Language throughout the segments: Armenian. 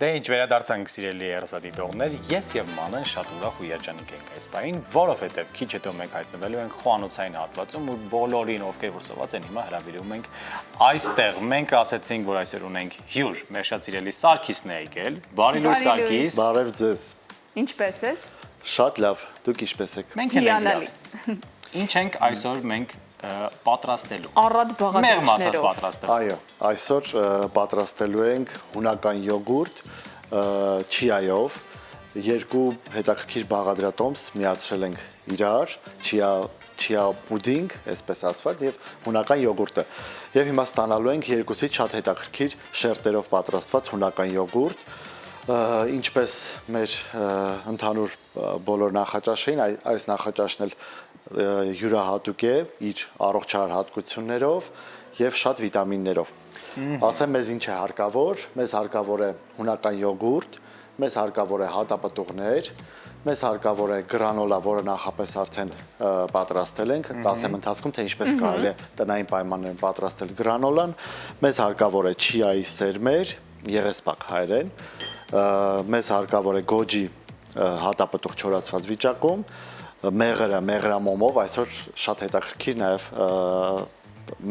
Դե ինչ վերադարձանք սիրելի հեռուստադիտողներ, ես եւ Մանեն շատ ուրախ ու երջանիկ ենք այս պահին, որովհետեւ քիչ հետո մենք հայտնվելու ենք խոհանոցային հատվածում ու բոլորին, ովքեր որ սոված են հիմա հրավիրում ենք այստեղ։ Մենք ասացինք, որ այսօր ունենք հյուր, մեր շատ սիրելի Սարգիսն է եկել։ Բարի լույս Սարգիս։ Բարև ձեզ։ Ինչպե՞ս ես։ Շատ լավ, դուք ինչպե՞ս եք։ Մենք ենք լավ։ Ինչ ենք այսօր մենք պատրաստելու։ Առատ բաղադրիչներով։ պատրաստելու։ Այո, այսօր պատրաստելու ենք հունական յոգուրտ չիայով, երկու հետաքրքիր բաղադրատոմս միացրել ենք իրար, չիա պուդինգ, այսպես ասված, եւ հունական յոգուրտը։ Եվ հիմա ստանալու ենք երկուսից շատ հետաքրքիր շերտերով պատրաստված հունական յոգուրտ, ինչպես մեր ընդհանուր բոլոր նախաճաշային, այս նախաճաշն էլ յուրահատուկ է իր առողջարար հատկություններով եւ շատ վիտամիններով։ Ասեմ մեզ ինչ է հարկավոր, մեզ հարկավոր է հունական յոգուրտ, մեզ հարկավոր է հատապտուղներ, մեզ հարկավոր է գրանոլա, որը նախապես արդեն պատրաստել ենք, կասեմ ընթացքում թե ինչպես կարելի է տնային պայմաններում պատրաստել գրանոլան, մեզ հարկավոր է չիայի սերմեր, եղեսպակ հայերեն, մեզ հարկավոր է գոջի հատապտուղ չորացված վիճակում, մեղրամոմով, այսօր շատ հետաքրքիր նաև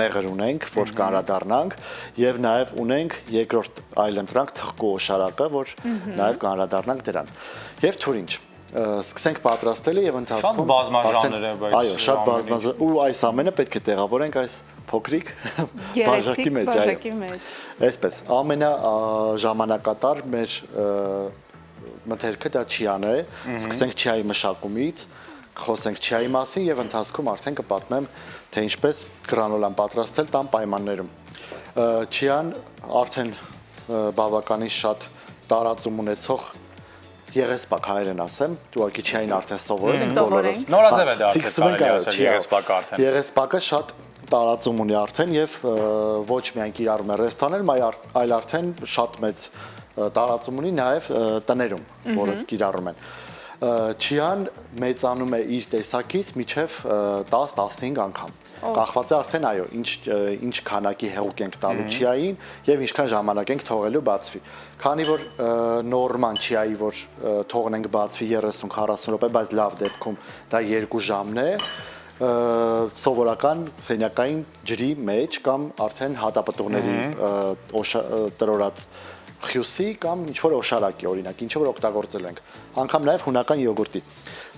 մեղր ունենք, որ կանրադառնանք, եւ նաև ունենք երկրորդ այլընտրանք թխկու օշարակը, որ նաև կանրադառնանք դրան։ Եվ թուրինչ։ Սկսենք պատրաստելը եւ ընթացքում շատ բազմաժանր է, բայց այո, շատ բազմաժանր ու այս ամենը պետք է տեղավորենք այս փոքրիկ բաժակի մեջ, այո։ Այսպես, ամենաժամանակատար մեր մթերքը դա չիան է, սկսենք չիայի մշակումից, խոսենք չիայի մասին եւ ընթացքում արդեն կպատմեմ թե ինչպես գրանոլան պատրաստել տան պայմաններում։ Չիան արդեն բավականին շատ տարածում ունեցող եղեսպակ հայերեն ասեմ, ուղղակի չիային արդեն սովորել ենք բոլորս։ Նորաձև է դա արդեն եղեսպակը արդեն։ Եղեսպակը շատ տարածում ունի արդեն եւ ոչ միայն կիրառում է ռեստորաններում, այլ արդեն շատ մեծ տարածում ունի նաև տներում, որը կիրառում են։ Չիան մեծանում է իր տեսակից մինչև 10-15 անգամ։ Կախված է արդեն այո, ինչ քանակի հեղուկ ենք տալու չիային եւ ինչքան ժամանակ ենք թողելու բացվի։ Քանի որ նորմալ չիայի, որ թողնենք բացվի 30-40 րոպե, բայց լավ դեպքում դա 2 ժամն է, սովորական սենյակային ջրի մեջ կամ արդեն հատապտուղների տրորած խյուսի կամ ինչ-որ օշարակի օրինակ, ինչը որ օգտագործել ենք, անգամ նաև հունական յոգուրտի,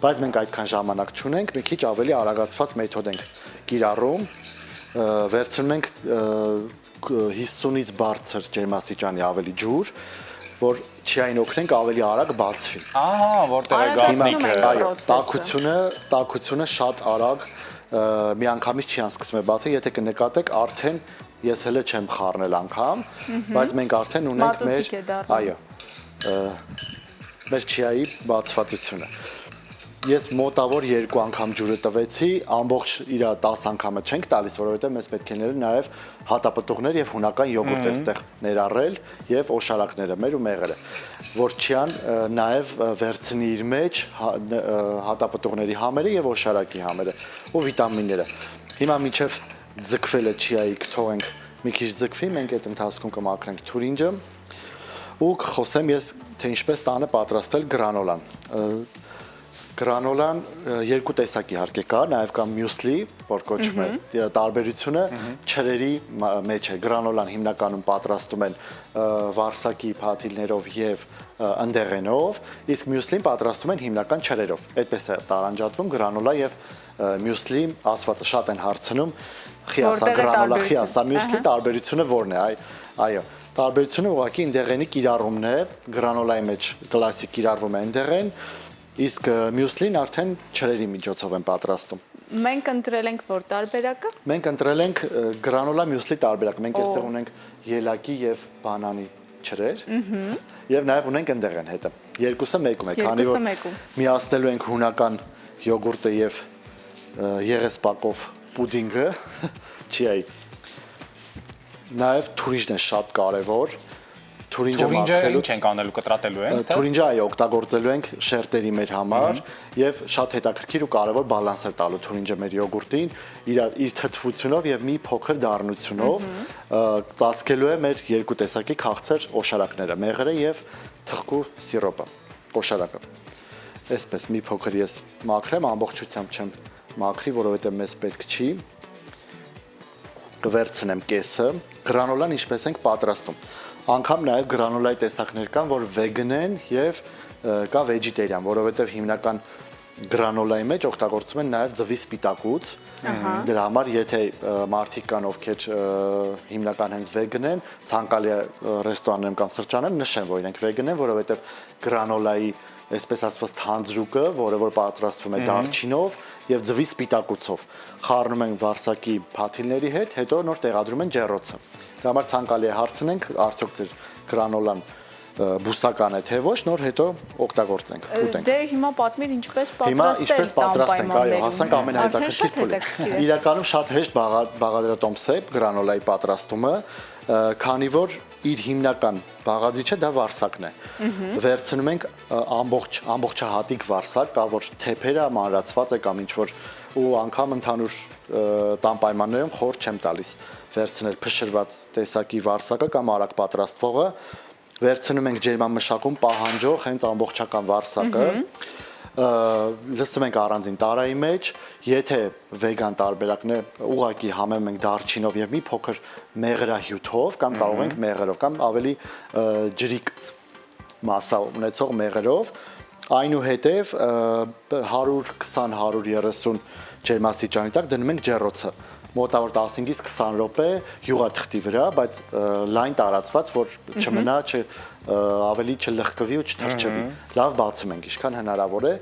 բայց մենք այդքան ժամանակ չունենք, մի քիչ ավելի արագացված մեթոդ ենք կիրառում, վերցնում ենք 50-ից բարձր ջերմաստիճանի ավելի ջուր, որ չիային օգնենք ավելի արագ բացվի։ Ահա, որտեղ է գաղտնիքը։ Այո, տաքությունը շատ արագ միանգամից չիան սկսում է բացել, եթե կնկատեք արդեն ես հələ չեմ խառնել անգամ, բայց մենք արդեն ունենք մեր չիայի բացվածությունը։ Ես մոտավոր 2 անգամ ջուրը տվեցի, ամբողջ իր 10 անգամը չենք տալիս, որովհետև մեզ պետք է նաև հատապտուղներ եւ հունական յոգուրտ այստեղ ներառել եւ օշարակները մեր ու մեղրը, որ չիան նաև վերցնի իր մեջ հատապտուղների համերը եւ օշարակի համերը ու վիտամինները։ Հիմա մինչեւ ձգվել է չիայի, կթողենք մի քիչ ձգվի, մենք այդ ընթացքում կմաքրենք թուրինջը ու կխոսեմ ես թե ինչպես տանը պատրաստել գրանոլան։ Գրանոլան երկու տեսակի իհարկե կա, նաև կա մյուսլի, որ կոչվում է, տարբերությունը չրերի մեջ է։ Գրանոլան հիմնականում պատրաստում են վարսակի փաթիլներով եւ ընդեղենով, իսկ մյուսլին պատրաստում են հիմնական չրերով։ Այդպես է տարանջատվում գրանոլա եւ մյուսլի, ասվածը շատ են հարցնում, խիասա գրանոլա, խիասա մյուսլի տարբերությունը ո՞րն է, այո։ Տարբերությունը ուղղակի ընդեղենի կիրառումն է, գրանոլայի մեջ կլասիկ կիրառվում է ընդեղեն, իսկ մյուսլին արդեն չրերի միջոցով են պատրաստում։ Մենք ընտրել ենք որ տարբերակը։ Մենք ընտրել ենք գրանոլա մյուսլի տարբերակը։ Մենք այստեղ ունենք ելակի եւ բանանի չրեր։ Եվ նաեւ ունենք ընդեղեն հետը։ Երկուսը մեկում է, քանի որ միացնելու ենք հունական յոգուրտը եւ եղեսպակով պուդինգը, չիայի։ Նաեւ թուրիջն է շատ կարեւոր։ Թուրինջը ինչ մաքրելուց ենք անելու, կտրատելու ենք, թե թուրինջը այո օգտագործելու ենք շերտերի մեր համար եւ շատ հետաքրքիր ու կարեւոր բալանս է տալու թուրինջը մեր յոգուրտին իր թթվությունով եւ մի փոքր դառնությունով ծածկելու է մեր երկու տեսակի քաղցր օշարակները, մեղրը եւ թխկու սիրոպը, օշարակը։ Այսպես մի փոքր ես մաքրեմ, ամբողջությամբ չեմ մաքրի, որովհետեւ մեզ պետք չի։ Կվերցնեմ կեսը, գրանոլան ինչպես ենք պատրաստում։ Անգամ նաև գրանոլայի տեսակներ կան, որ վեգան են եւ կա վեջիտերիան, որովհետեւ հիմնական գրանոլայի մեջ օգտագործում են նաև ձվի սպիտակուց։ Դրա համար եթե մարդիկ կան, ովքեր հիմնական հենց վեգան են, ցանկալի է ռեստորաններում կամ սրճարաններում նշեն, որ իրենք վեգան են, որովհետեւ գրանոլայի այսպես ասված թանձրուկը, որը որ պատրաստվում է դարչինով եւ ձվի սպիտակուցով, խառնում են վարսակի փաթիլների հետ, հետո նոր տեղադրում են ջեռոցը։ Դա համար ցանկալի է հարցնենք, արդյոք ձեր գրանոլան բուսական է թե ոչ, նոր հետո օգտագործենք, ուտենք։ Դե հիմա պատմիր ինչպես Հիմա պատրաստել ինչպես պատրաստենք, այո, հասանք ամենահետաքրքիր փուլին։ Իրականում շատ հեշտ բաղադրատոմս է գրանոլայի պատրաստումը, քանի որ իր հիմնական բաղադրիչը դա վարսակն է։ Վերցնում ենք ամբողջահատիկ վարսակ, կա որ թեփերը մանրացված է կամ ինչ որ ու անգամ ընդհանուր տան պայմաններում խոր չեմ տալիս վերցնել փշրված տեսակի վարսակը կամ արագ պատրաստվողը, վերցնում ենք ջերմամշակում պահանջող հենց ամբողջական վարսակը, լցնում ենք առանձին տարայի մեջ, եթե վեգան տարբերակն է, ուղղակի համեմում ենք դարչինով եւ մի փոքր մեղրահյութով կամ կարող ենք մեղրով կամ ավելի ջրիկ մասսա ունեցող մեղրով, այնուհետև 120-130 ջերմաստիճանի տակ դնում ենք ջեռոցը, մոտավոր 15-ից 20 րոպե յուղաթղթի վրա, բայց լայն տարածված, որ չմնա, ավելի չլխկվի ու չթրջվի։ Լավ բացում ենք, ինչքան հնարավոր է,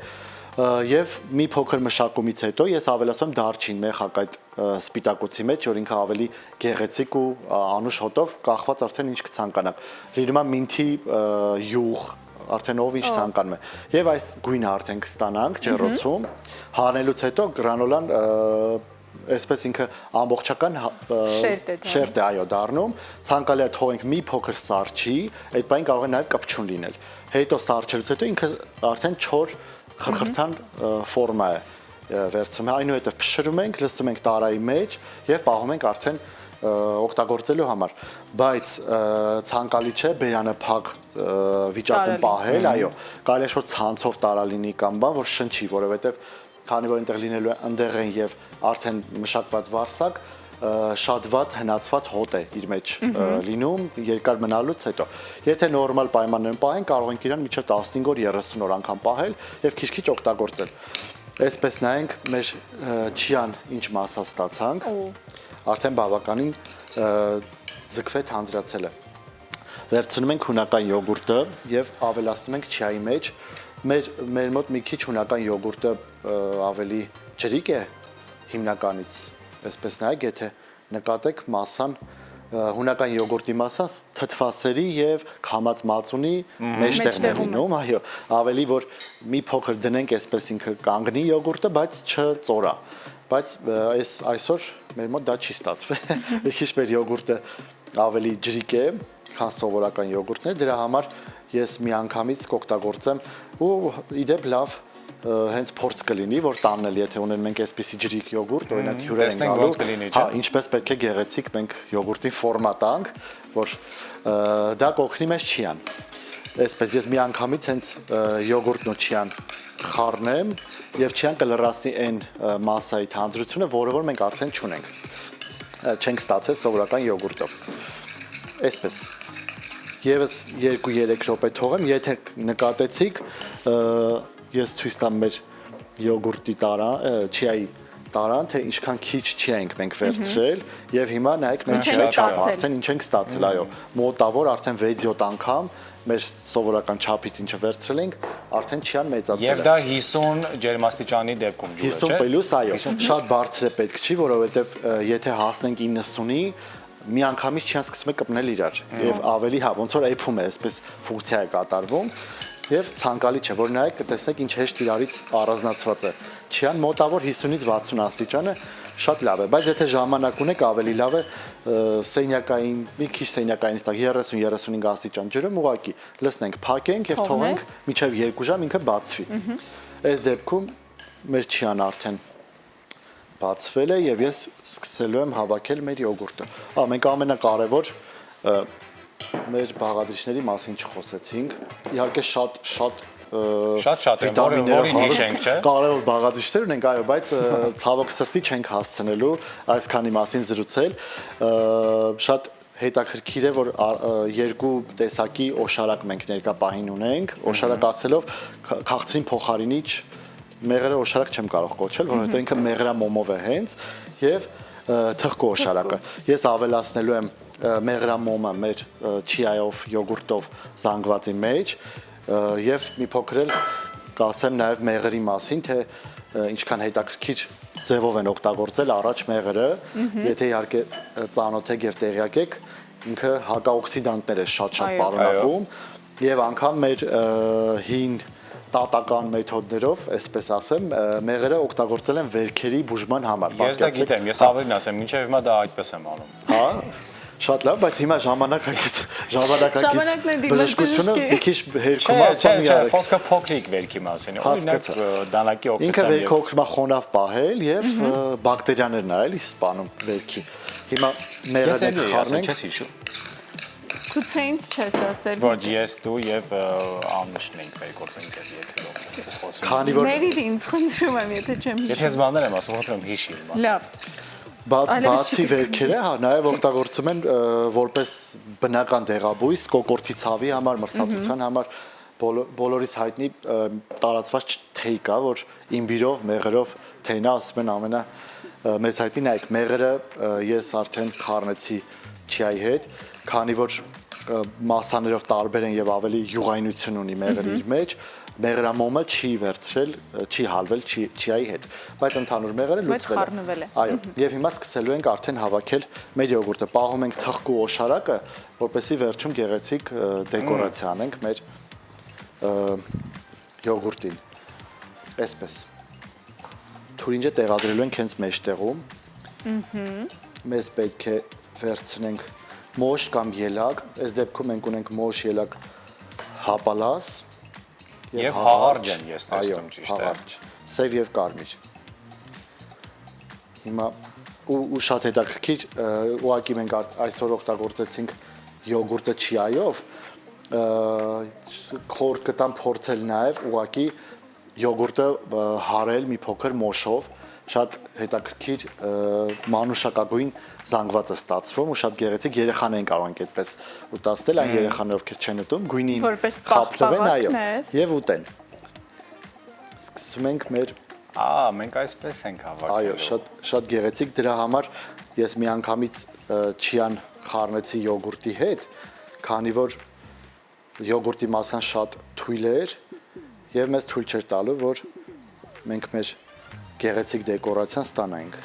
եւ մի փոքր մշակումից հետո ես ավելացում եմ դարչին մեխակ այդ սպիտակուցի մեջ, որ ինքը ավելի գեղեցիկ ու անուշ հոտով կախված արդեն ինչ կցանկանաք։ Լինում է մինթի յուղ, արդեն ով ինչ ցանկանում է։ Եվ այս գույնը արդեն կստանանք ջեռոցում, հանելուց հետո գրանոլան այսպես ինքը ամբողջական շերտ է այո դառնում, ցանկալի է թողենք մի փոքր սառչի, այդ բանը կարող է նաև կպչուն լինել։ Հետո սառչելուց հետո ինքը արդեն չոր խրխրթան ֆորմա է վերցնում, այնուհետև փշրում ենք, լցնում ենք տարայի մեջ եւ պահում ենք արդեն օգտագործելու համար, բայց ցանկալի չէ բերանը փակ վիճակում պահել, այո, կարելի է որ ցանցով տարա լինի կամ բան, որ շնչի, որովհետեւ քանի որ այնտեղ լինելու է ընդեղ են եւ արդեն մշակված վարսակ, շատ վատ հնացված հոտ է իր մեջ լինում երկար մնալուց հետո։ Եթե նորմալ պայմաններում պահեն, կարող ենք իրան մինչև 15 օր 30 օր անգամ պահել եւ քիչ-քիչ օգտագործել։ Այսպես նայենք մեր չիան ինչ մասա ստացանք, արդեն բավականին ձգվեց հանձրացել է։ Վերցնում ենք հունական յոգուրտը եւ ավելացնում ենք չիայի մեջ։ Մեր մոտ մի քիչ հունական յոգուրտը ավելի ջրիկ է հիմնականից, այսպես նայեք, եթե նկատեք մասան, հունական յոգուրտի մասան թթվասերի եւ քամած մածունի մեջտեղն է լինում, այո, ավելի որ մի փոքր դնենք, այսպես ինքը կանգնի յոգուրտը, բայց չծորա, բայց այսօր մեր մոտ դա չի ստացվել, մի քիչ մեր յոգուրտը ավելի ջրիկ է, քան սովորական յոգուրտն է, դրա համար ես միանգամից կօգտագործեմ ու իդեպ լավ հենց փորձ կլինի, որ տանն էլ եթե ունեն մենք այսպիսի ջրիկ յոգուրտ, օրինակ հյուրեր են գալու, հա, ինչպես պետք է գեղեցիկ մենք յոգուրտին ֆորմա տանք, որ դա կօգնի մեզ չիան։ Այսպես ես միանգամից հենց յոգուրտն ու չիան խառնեմ եւ չիան կլրացնի այն մասսայի թանձրությունը, որը որ մենք արդեն չունենք։ Չենք ստացել սովորական յոգուրտով։ Այսպես Եվս 2-3 րոպե թողեմ, եթե նկատեցիք, ես ցույց տամ մեր յոգուրտի չիայի տարան, թե ինչքան քիչ չիա ենք մենք վերցրել եւ հիմա նայեք մեր չիայի չափը, արդեն ինչ ենք ստացել, այո, մոտավոր արդեն 6-7 անգամ մեր սովորական չափից ինչը վերցրել ենք, արդեն չիան մեծացել է։ Եվ դա 50 ջերմաստիճանի դեպքում ջուրը, չէ՞։ 50 պլյուս, այո, շատ բարձր է պետք չի, որովհետեւ եթե հասնենք 90-ի մի անգամից չիան սկսում է կպնել իրար եւ ավելի հա ոնց որ էփում է, այսպես ֆունկցիա է կատարվում եւ ցանկալի չէ, որ նայեք կտեսնեք ինչ հեշտ իրարից առանձնացված է։ Չիան մոտավոր 50-ից 60 աստիճանը շատ լավ է, բայց եթե ժամանակ ունեք ավելի լավ է սենյակային, մի քիչ սենյակայինից տակ 30-35 աստիճան ջրում ուղակի լցնենք, փակենք եւ թողենք մինչեւ 2 ժամ ինքը բացվի։ Այս դեպքում մեր չիան արդեն բացվել է եւ ես սկսելու եմ հավաքել մեր յոգուրտը։ Մենք ամենակարևոր մեր բաղադրիչների մասին չխոսեցինք։ Իհարկե շատ որին հիշենք, չէ՞։ Կարևոր բաղադրիչներ ունենք, այո, բայց ցավոք սրտի չենք հասցնելու այսքանի մասին զրուցել։ Շատ հետաքրքիր է, որ երկու տեսակի օշարակ մենք ներկա պահին ունենք, օշարակ ասելով քաղցրին փոխարինիչ, մեղրը օշարակ չեմ կարող կոչել, որովհետեւ ինքը մեղրամոմով է հենց եւ թխկու օշարակը։ Ես ավելացնելու եմ մեղրամոմը մեր չիայով, յոգուրտով զանգվածի մեջ եւ մի փոքր էլ կասեմ նաեւ մեղրի մասին, թե ինչքան հետաքրքիր ձևով են օգտագործել առաջ մեղրը, եթե իհարկե ծանոթ եք եւ տեղյակ եք, ինքը հակաօքսիդանտներ է շատ պարունակում եւ անգամ մեր հին տատական մեթոդներով, այսպես ասեմ, մեղրը օգտագործել են վերքերի բուժման համար։ Ես դա գիտեմ, ես ավելին ասեմ, մինչև հիմա դա այդպես եմ անում։ Հա, շատ լավ, բայց հիմա ժամանակակից բժշկությունը մի քիչ հերքում է, խոսքը փոքրիկ վերքի մասին է, օրինակ դանակի օգնությամբ։ Ինքը վերքը օգնում է խոնավ պահել եւ բակտերիաներն է էլի սպանում վերքի։ Հիմա մեղրը խառնենք։ Ես հիշում։ Գուցե ինձ չես ասել։ Ոչ, ես դու եւ Աննուշն ենք մեր գործընկեր եթե Քանի որ Ներիր ինձ խնդրում եմ, եթե չեմ հիշում։ Եթե զմաններ եմ ասում, խնդրում հիշի։ Լավ։ Բացի վերքերը, հա, նաև օգտագործում են որպես բնական դեղաբույս կոկորտի ցավի համար, մրսածության համար, բոլորիս հայտնի տարածված թեյ կա, որ իմբիրով, մեղրով թեյնա ասում են ամենա մեծ հայտնի, նայեք, մեղրը ես արդեն խառնեցի չիայի հետ, քանի որ մասաներով տարբեր են եւ ավելի յուղայնություն ունի մեղրը իր մեջ, մեղրամոմը չի վերցրել, չի հալվել չիայի հետ, բայց ընդհանուր մեղրը լուծվել է։ Այո, եւ հիմա սկսելու ենք արդեն հավաքել մեր յոգուրտը, պահում ենք թխկու օշարակը, որպեսզի վերջում գեղեցիկ դեկորացիա անենք մեր յոգուրտին։ Այսպես։ Թուրինջը տեղադրելու ենք հենց մեջտեղում։ Մեզ պետք է վերցնենք մոշ կամ ելակ, այս դեպքում մենք ունենք մոշ, ելակ, հապալաս եւ հաղարջ են ես տեսնում ճիշտ է։ Հաղարջ, սև եւ կարմիր։ Հիմա ու շատ հետաքրքիր, ուղղակի մենք այսօր օգտագործեցինք յոգուրտը չիայով, խորտ կտամ փորձել նաեւ ուղղակի յոգուրտը հարել մի փոքր մոշով, շատ հետաքրքիր մանուշակագույն զանգված է ստացվում ու շատ գեղեցիկ երեխաներին կարող ենք այդպես ուտացնել, այն երեխաները ովքեր չեն ուտում, գույնին խապտվեն, այո, եւ ուտեն։ Սկսում ենք մեր մենք այսպես ենք հավաքել։ Այո, շատ գեղեցիկ, դրա համար ես միանգամից չիան խառնեցի յոգուրտի հետ, քանի որ յոգուրտի մասան շատ թույլ էր եւ մեզ թույլ չէր տալու, որ մենք մեր գեղեցիկ դեկորացիան ստանանք։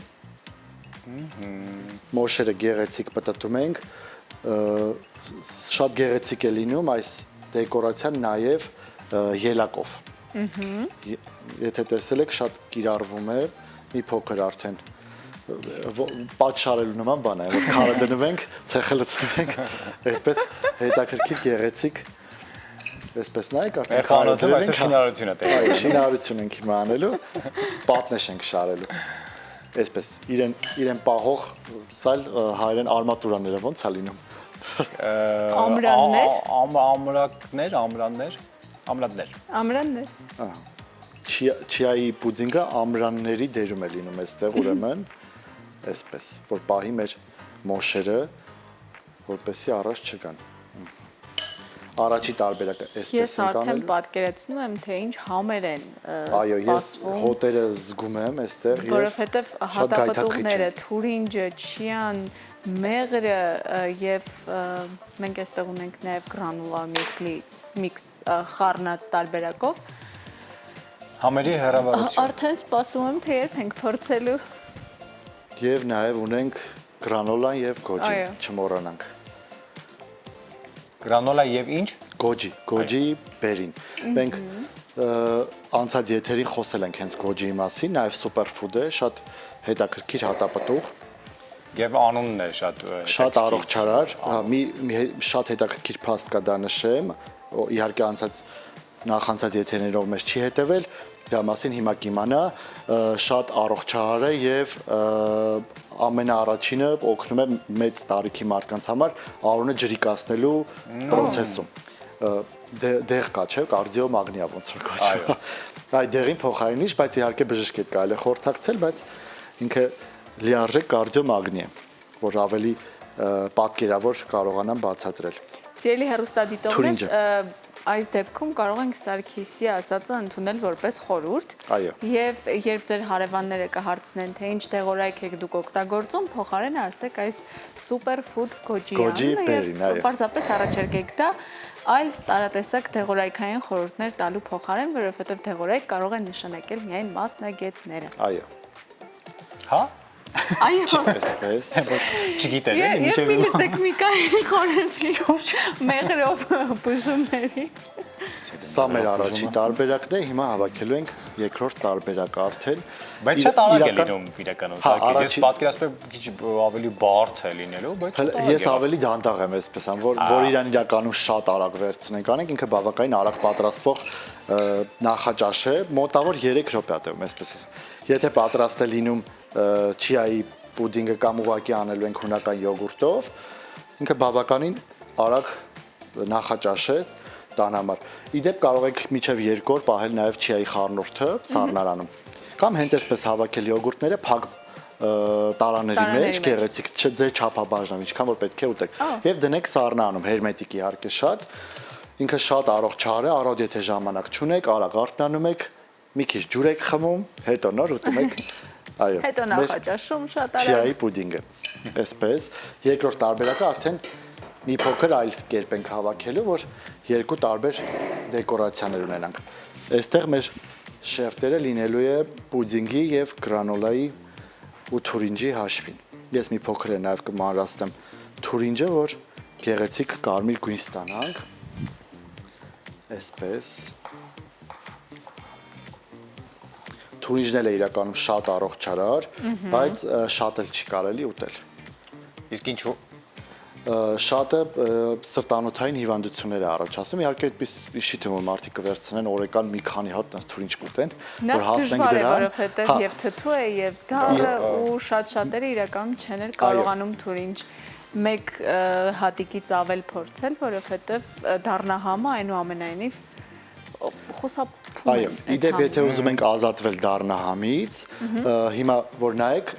Մոշերը գեղեցիկ պտտում ենք, շատ գեղեցիկ է լինում այս դեկորացիան նաև ելակով։ Եթե տեսել եք, շատ կիրառվում է, մի փոքր արդեն պատշարելու նման բան է, որ քարը դնում ենք, ցեխը լցնում ենք, այդպես հետաքրքիր գեղեցիկ, այսպես նայեք, արդեն քարը դնում ենք, շինարարությունը տեղի։ Շինարարություն ենք հիմա անելու, պատնեշ ենք շարելու։ Այսպես իրեն պահող սալ հայերեն արմատուրաները ոնց է լինում։ Ամրաններ։ Չիայի պուդինգը ամրանների դերում է լինում այստեղ ուրեմն, այսպես, որ պահի մեր մոշերը, որպեսզի առաջ չգան։ Առաջի տարբերակը այսպես ենք անելու։ Ես արդեն պատկերացնում եմ, թե ինչ համեր են սպասվում։ Այո, ես հոտերը զգում եմ այստեղ եւ որովհետեւ հատապտուղները, թուրինջը, չիան, մեղրը եւ մենք այստեղ ունենք նաեւ գրանուլա մյուսլի միքս խառնած տարբերակով։ Համերի հեռավարություն։ Արդեն սպասում եմ, թե երբ ենք փորձելու։ Եվ նաեւ ունենք գրանոլան եւ գոջի, չմոռանանք։ Գրանոլա եւ ինչ? Գոջի բերին։ Մենք անցած եթերին խոսել ենք հենց գոջիի մասին, նաև սուպերֆուդ է, շատ հետաքրքիր հատապտուղ։ Եվ անունն է շատ առողջարար, մի շատ հետաքրքիր փաստ կա դա նշեմ, իհարկե նախանցած եթերներով մեզ չի հետևել, դա մասին հիմա կիմանա, շատ առողջարար է եւ ամենաառաջինը օգնում է մեծ տարիքի մարդկանց համար արունը ջրիկացնելու process-ում։ Դեղ կա, չէ՞, կարդիոմագնիա ոնց որ կոչվում։ Այդ դեղին փոխարինիչ, բայց իհարկե բժշկի հետ կարելի է խորհրդակցել, բայց ինքը լիարժեք կարդիոմագնի է, որ ավելի պատկերավոր կարողանան բացատրել։ Սիրելի հեռուստադիտողներ, այս դեպքում կարող ենք Սարգիսի ասածը ընդունել որպես խորհուրդ։ Այո։ Եվ երբ ձեր հարևանները կհարցնեն, թե ինչ դեղորայք եք դուք օգտագործում, փոխարենը ասեք այս superfood goji-ը եւ պարզապես առաջարկեք դա այլ տարատեսակ դեղորայքային խորհուրդներ տալու փոխարեն, որովհետեւ դեղորայք կարող են նշանակել միայն մասնագետները։ Այո։ Հա? Այո։ Այսպես։ Չգիտեմ, Եվ մի լսեք Միքայելի խորհրդի մեղրով բուժումների։ Սա մեր առաջի տարբերակն է, հիմա հավաքելու ենք երկրորդ տարբերակը արդեն։ Բայց շատ արագ է լինում իրականում, Սարգիս, ես պատկերացնում եմ քիչ ավելի բարդ է լինելու, բայց ես ավելի դանդաղ եմ այսպես ամ, որ իրան իրականում շատ արագ վերցնենք անենք, ինքը բավականին արագ պատրաստվող նախաճաշ է, մոտավոր 3 րոպե է տևում, այսպես ասեմ։ Եթե պատրաստ է լինում չիայի պուդինգը կամ ուղղակի անելու ենք հունական յոգուրտով, ինքը բավականին արագ նախաճաշ է տան համար։ Իդեպ կարող եք մինչև 2 օր պահել նաև չիայի խառնուրդը սառնարանում։ Կամ հենց այսպես հավաքել յոգուրտները փակ տարաների մեջ, գեղեցիկ, ձեր չափաբաժնով, ինչքան որ պետք է ուտեք։ Եվ դնեք սառնարանում, հերմետիկ իհարկե շատ։ Ինքը շատ առողջարար է, առօր եթե ժամանակ չունեք, արագ արթնանում եք, մի քիչ ջուր եք խմում, հետո նոր ուտում եք։ Այո։ Հետո նախաճաշում շատ արագ։ Չիայի պուդինգը։ Այսպես, երկրորդ տարբերակը արդեն մի փոքր այլ կերպ ենք հավաքելու, որ երկու տարբեր դեկորացիաներ ունենանք։ Այստեղ մեր շերտերը լինելու է պուդինգի եւ գրանոլայի ու թուրինջի հաշվին։ Ես մի փոքր նաև կմանրացնեմ թուրինջը, որ գեղեցիկ կարմիր գույն ստանանք։ Այսպես։ Թուրինջն էլ է իրականում շատ առողջարար, բայց շատ էլ չի կարելի ուտել։ Իսկ ինչու Շատը սրտանոթային հիվանդություններ է առաջացնում, իհարկե այդպես չի թվում մարդիկ կվերցնեն օրական մի քանի հատ տես թուրինջ կուտեն, որ հասնենք դրան։ Որովհետև եւ թթու է եւ դառը ու շատ-շատերը իրականում չեն կարողանում թուրինջ մեկ հատիկից ավել փորձել, որովհետև դառնահամը այնուամենայնիվ խուսափում է։ Այո, իդեպ եթե ուզում ենք ազատվել դառնահամից, հիմա որ նայեք,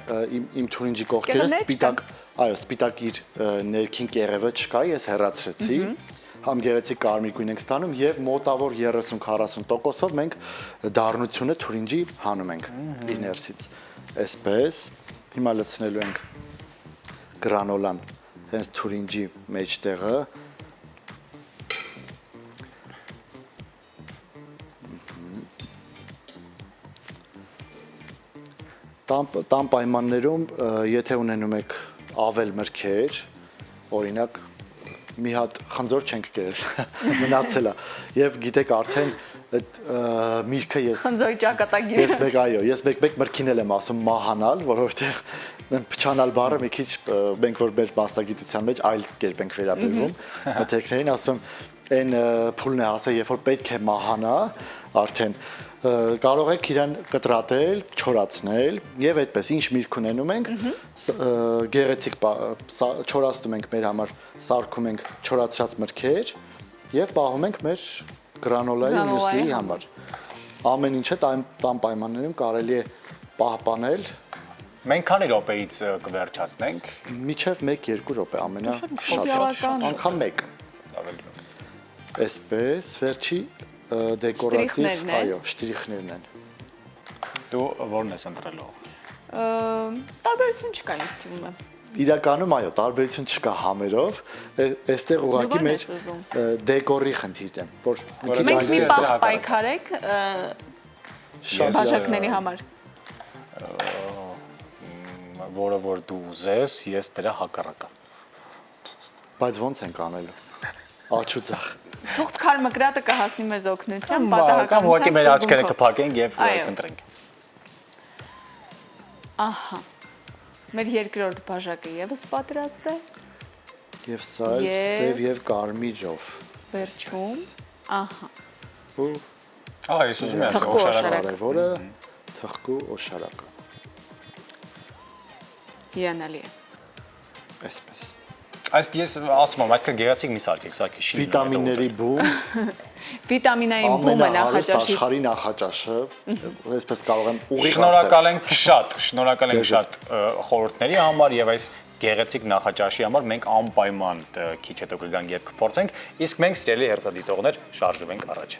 իմ թուրինջի կողքերը սպիտակ, այո, սպիտակ իր ներքին կեղևը չկա, ես հեռացրեցի, համ գեղեցիկ կարմիր գույն ենք ստանում եւ մոտավոր 30-40%-ով մենք դառնությունը թուրինջի հանում ենք իր ներսից։ Այսպես, հիմա լցնելու ենք գրանոլան հենց թուրինջի մեջտեղը։ Տան պայմաններում, եթե ունենում եք ավել մրգեր, օրինակ մի հատ խնձոր չենք կերել, մնացել է, եւ գիտեք արդեն այդ միրգը ես խնձոր ճակատագիրը ես մեկ մրգին եմ ասում մահանալ, որովհետեւ փչանալ բառը մի քիչ մենք որ մեր մասնագիտության մեջ այլ կերպ ենք վերաբերվում, մթերքներին ասում եմ այն փուլն է ասել, երբ որ պետք է մահանա, արդեն կարող եք իրան կտրատել, չորացնել եւ այդպես ինչ միրգ ունենում ենք գեղեցիկ չորացնում ենք մեր համար, սարքում ենք չորացրած մրգեր եւ պահում ենք մեր գրանոլայի ու մյուսների համար։ Ամեն ինչը տան պայմաններում կարելի է պահպանել։ Մենք քանի րոպեից կվերջացնենք։ Միջև 1-2 րոպե ամենաշատը, անգամ 1։ Այսպես վերջի դեկորատիվ, այո, շտրիխներն են։ Դու ո՞րն ես ընտրելով։ Տարբերություն չկա ինձ թվում է։ Իրականում այո, տարբերություն չկա համերով, այստեղ ուղղակի մեր դեկորի խնդիրն է, որ մենք մի պահ պայքարեք բաժակների համար։ Որը որ դու ուզես, ես դրա հակառակը։ Բայց ո՞նց ենք անելու։ Աչուձախ։ Թուղթ քար մկրատը կհասնի մեզ օգնության, պատահականությամբ ուղղակի մեր աչքերը կփակենք եւ կընտրենք։ Ահա։ Մեր երկրորդ բաժակը եւս պատրաստ է։ Եվ սա էլ սև եւ կարմիրով։ Վերջում, ահա։ Ու Ես ուզում եմ Թխկու օշարակ։ կարևորը թխկու օշարակը։ Հիանալի է։ Այսպես։ Այս ես ասում եմ, այսքան գեղեցիկ մի սարք եք, սարքի շիրը։ Վիտամինների բում, Վիտամինային բումը ամենահարուստ նախաճաշի աշխարհի նախաճաշը, այսպես կարող եմ ուղիղ Շնորհակալ ենք շատ խորհուրդների համար եւ այս գեղեցիկ նախաճաշի համար մենք անպայման քիչ հետո կգանք եւ կփորձենք, իսկ մենք սիրելի հեռուստադիտողներ շարժվենք առաջ։